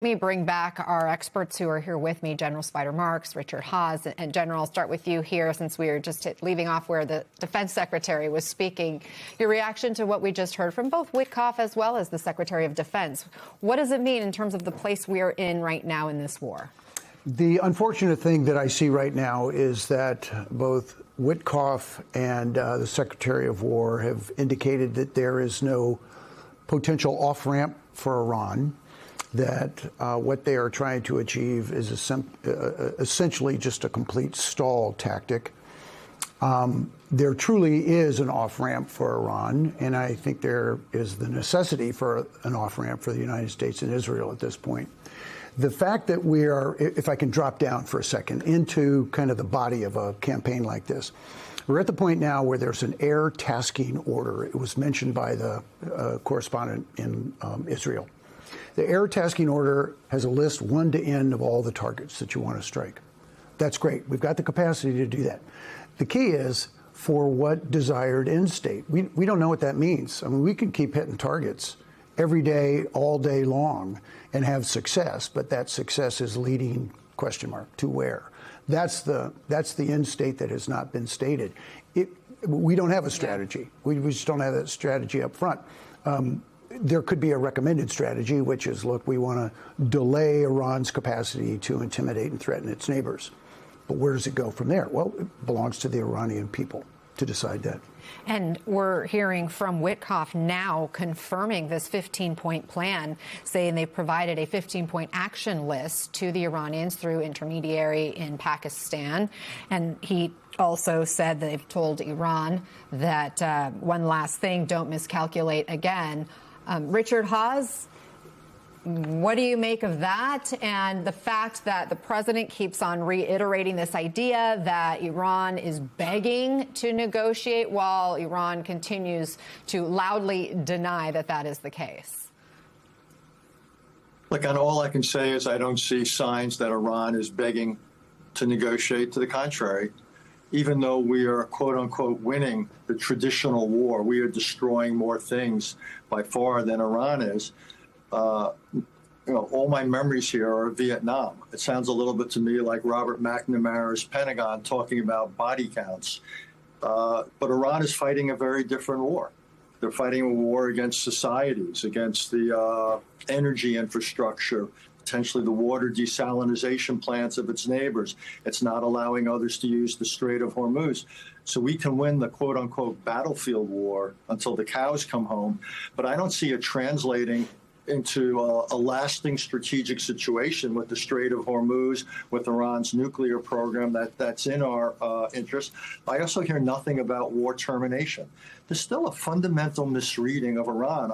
Let me bring back our experts who are here with me, General Spider Marks, Richard Haass. And General, I'll start with you here since we are just leaving off where the Defense Secretary was speaking. Your reaction to what we just heard from both Witkoff as well as the Secretary of Defense. What does it mean in terms of the place we are in right now in this war? The unfortunate thing that I see right now is that both Witkoff and the Secretary of War have indicated that there is no potential off-ramp for Iran, that what they are trying to achieve is essentially just a complete stall tactic. There truly is an off-ramp for Iran, and I think there is the necessity for an off-ramp for the United States and Israel at this point. The fact that we are, if I can drop down for a second, into kind of the body of a campaign like this, we're at the point now where there's an air tasking order. It was mentioned by the correspondent in Israel. The air tasking order has a list 1 to N of all the targets that you want to strike. That's great. We've got the capacity to do that. The key is for what desired end state. We don't know what that means. I mean, we can keep hitting targets every day, all day long, and have success, but that success is leading, question mark, to where? That's the end state that has not been stated. We don't have a strategy. We just don't have that strategy up front. There could be a recommended strategy, which is, look, we want to delay Iran's capacity to intimidate and threaten its neighbors. But where does it go from there? Well, it belongs to the Iranian people to decide that. And we're hearing from Witkoff now confirming this 15-point plan, saying they've provided a 15-point action list to the Iranians through intermediary in Pakistan. And he also said they've told Iran that one last thing, don't miscalculate again. Richard Haass, what do you make of that and the fact that the president keeps on reiterating this idea that Iran is begging to negotiate while Iran continues to loudly deny that that is the case? Look, and all I can say is I don't see signs that Iran is begging to negotiate. To the contrary, even though we are, quote unquote, winning the traditional war, we are destroying more things by far than Iran is. All my memories here are Vietnam. It sounds a little bit to me like Robert McNamara's Pentagon talking about body counts. But Iran is fighting a very different war. They're fighting a war against societies, against the energy infrastructure, potentially the water desalination plants of its neighbors. It's not allowing others to use the Strait of Hormuz. So we can win the quote-unquote battlefield war until the cows come home. But I don't see it translating into a lasting strategic situation with the Strait of Hormuz, with Iran's nuclear program that's in our interest. I also hear nothing about war termination. There's still a fundamental misreading of Iran.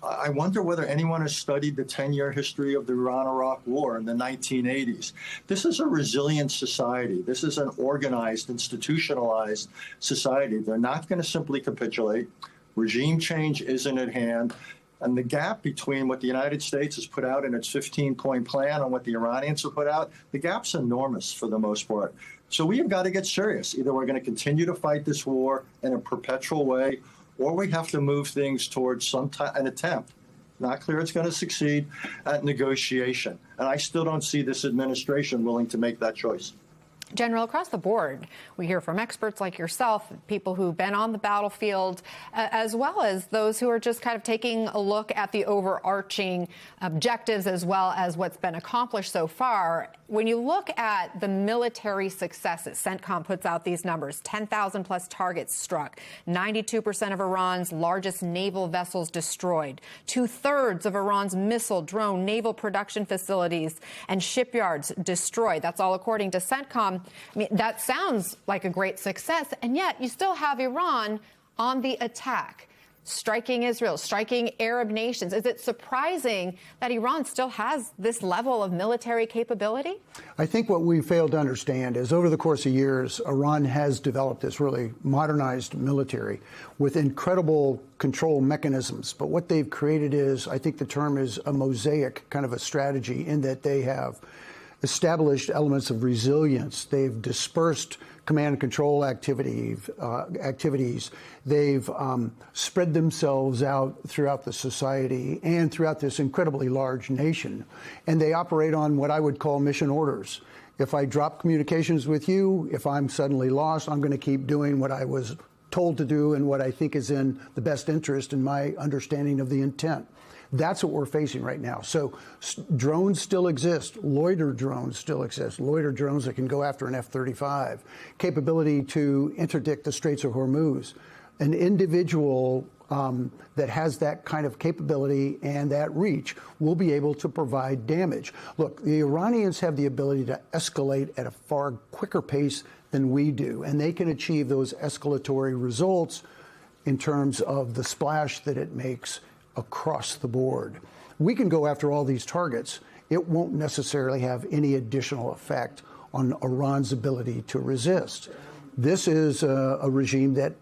I wonder whether anyone has studied the 10-year history of the Iran-Iraq War in the 1980s. This is a resilient society. This is an organized, institutionalized society. They're not going to simply capitulate. Regime change isn't at hand. And the gap between what the United States has put out in its 15-point plan and what the Iranians have put out, the gap's enormous for the most part. So we have got to get serious. Either we're going to continue to fight this war in a perpetual way, or we have to move things towards an attempt, not clear it's going to succeed, at negotiation. And I still don't see this administration willing to make that choice. General, across the board, we hear from experts like yourself, people who've been on the battlefield, as well as those who are just kind of taking a look at the overarching objectives as well as what's been accomplished so far. When you look at the military successes, CENTCOM puts out these numbers, 10,000 plus targets struck, 92% of Iran's largest naval vessels destroyed, 2/3 of Iran's missile, drone, naval production facilities and shipyards destroyed. That's all according to CENTCOM. I mean, that sounds like a great success, and yet you still have Iran on the attack, striking Israel, striking Arab nations. Is it surprising that Iran still has this level of military capability? I think what we failed to understand is over the course of years, Iran has developed this really modernized military with incredible control mechanisms. But what they've created is, I think the term is a mosaic kind of a strategy, in that they have established elements of resilience. They've dispersed command and control activities. They've spread themselves out throughout the society and throughout this incredibly large nation. And they operate on what I would call mission orders. If I drop communications with you, if I'm suddenly lost, I'm going to keep doing what I was told to do and what I think is in the best interest in my understanding of the intent. That's what we're facing right now. So drones still exist. Loiter drones still exist. Loiter drones that can go after an F-35. Capability to interdict the Straits of Hormuz. An individual that has that kind of capability and that reach will be able to provide damage. Look, the Iranians have the ability to escalate at a far quicker pace than we do, and they can achieve those escalatory results in terms of the splash that it makes across the board. We can go after all these targets. It won't necessarily have any additional effect on Iran's ability to resist. This is a regime that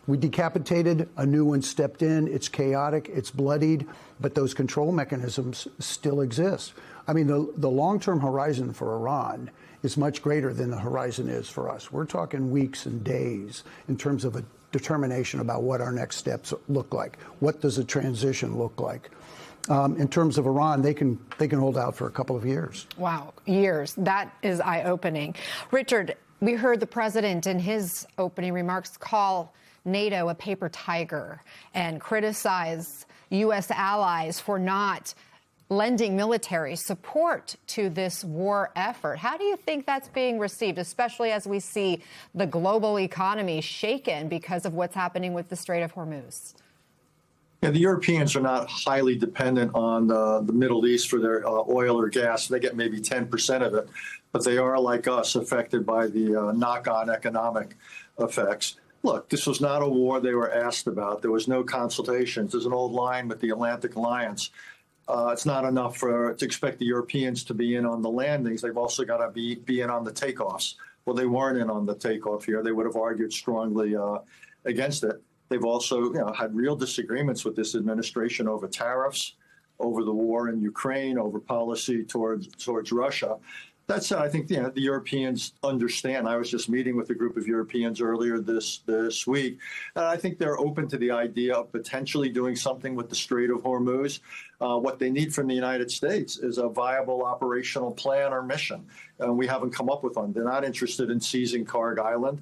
we decapitated, a new one stepped in. It's chaotic, it's bloodied, but those control mechanisms still exist. I mean, the long-term horizon for Iran is much greater than the horizon is for us. We're talking weeks and days in terms of a determination about what our next steps look like. What does a transition look like? In terms of Iran, they can hold out for a couple of years. Wow, years. That is eye-opening. Richard, we heard the president in his opening remarks call NATO a paper tiger and criticize U.S. allies for not lending military support to this war effort. How do you think that's being received, especially as we see the global economy shaken because of what's happening with the Strait of Hormuz? Yeah, the Europeans are not highly dependent on the Middle East for their oil or gas. They get maybe 10% of it, but they are, like us, affected by the knock-on economic effects. Look, this was not a war they were asked about. There was no consultations. There's an old line with the Atlantic Alliance. It's not enough to expect the Europeans to be in on the landings. They've also got to be in on the takeoffs. Well, they weren't in on the takeoff here. They would have argued strongly against it. They've also had real disagreements with this administration over tariffs, over the war in Ukraine, over policy towards Russia. That said, I think the Europeans understand. I was just meeting with a group of Europeans earlier this week, and I think they're open to the idea of potentially doing something with the Strait of Hormuz. What they need from the United States is a viable operational plan or mission. We haven't come up with one. They're not interested in seizing Kharg Island.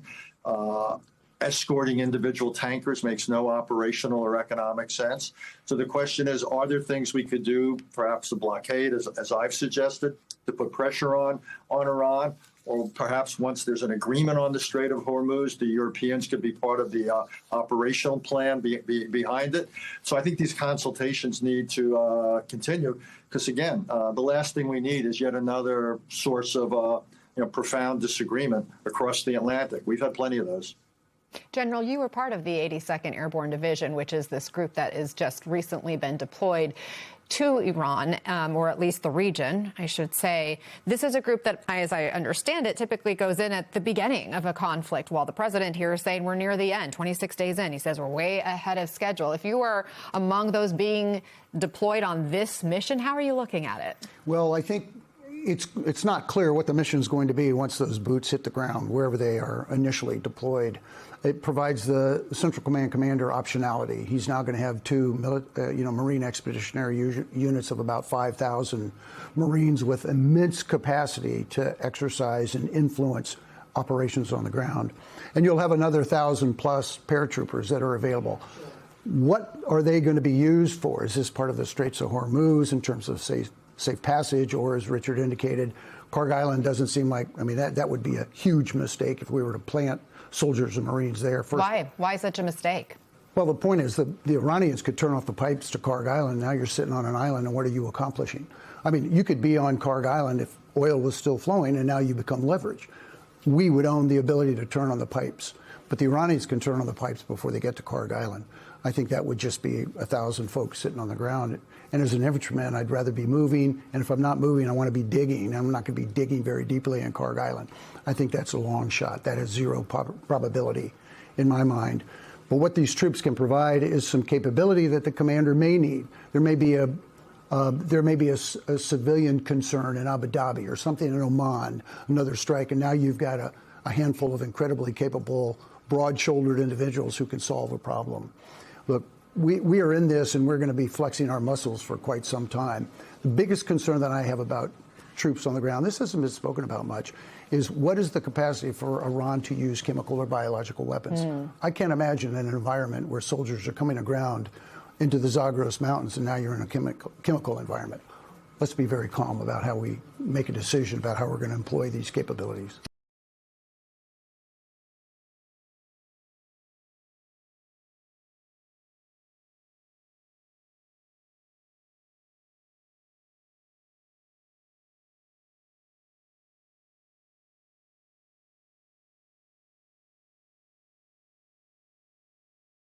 Escorting individual tankers makes no operational or economic sense. So the question is, are there things we could do, perhaps a blockade, as I've suggested, to put pressure on Iran? Or perhaps once there's an agreement on the Strait of Hormuz, the Europeans could be part of the operational plan behind it. So I think these consultations need to continue because, again, the last thing we need is yet another source of profound disagreement across the Atlantic. We've had plenty of those. General, you were part of the 82nd Airborne Division, which is this group that has just recently been deployed to Iran, or at least the region, I should say. This is a group that, as I understand it, typically goes in at the beginning of a conflict, while the president here is saying we're near the end, 26 days in. He says we're way ahead of schedule. If you are among those being deployed on this mission, how are you looking at it? Well, I think it's not clear what the mission is going to be once those boots hit the ground, wherever they are initially deployed. It provides the Central Command commander optionality. He's now going to have two Marine Expeditionary units of about 5,000 Marines with immense capacity to exercise and influence operations on the ground. And you'll have another 1,000+ paratroopers that are available. What are they going to be used for? Is this part of the Straits of Hormuz in terms of safe passage, or as Richard indicated, Kharg Island doesn't seem like, that would be a huge mistake if we were to plant soldiers and Marines there. First, Why such a mistake? Well, the point is that the Iranians could turn off the pipes to Kharg Island. Now you're sitting on an island, and what are you accomplishing? You could be on Kharg Island if oil was still flowing, and now you become leverage. We would own the ability to turn on the pipes, but the Iranians can turn on the pipes before they get to Kharg Island. I think that would just be 1,000 folks sitting on the ground. And as an infantryman, I'd rather be moving. And if I'm not moving, I want to be digging. I'm not going to be digging very deeply in Kharg Island. I think that's a long shot. That is zero probability in my mind. But what these troops can provide is some capability that the commander may need. There may be a There may be a civilian concern in Abu Dhabi or something in Oman, another strike, and now you've got a handful of incredibly capable, broad-shouldered individuals who can solve a problem. Look, we are in this, and we're going to be flexing our muscles for quite some time. The biggest concern that I have about troops on the ground, this hasn't been spoken about much, is what is the capacity for Iran to use chemical or biological weapons? I can't imagine an environment where soldiers are coming aground into the Zagros Mountains and now you're in a chemical environment. Let's be very calm about how we make a decision about how we're going to employ these capabilities.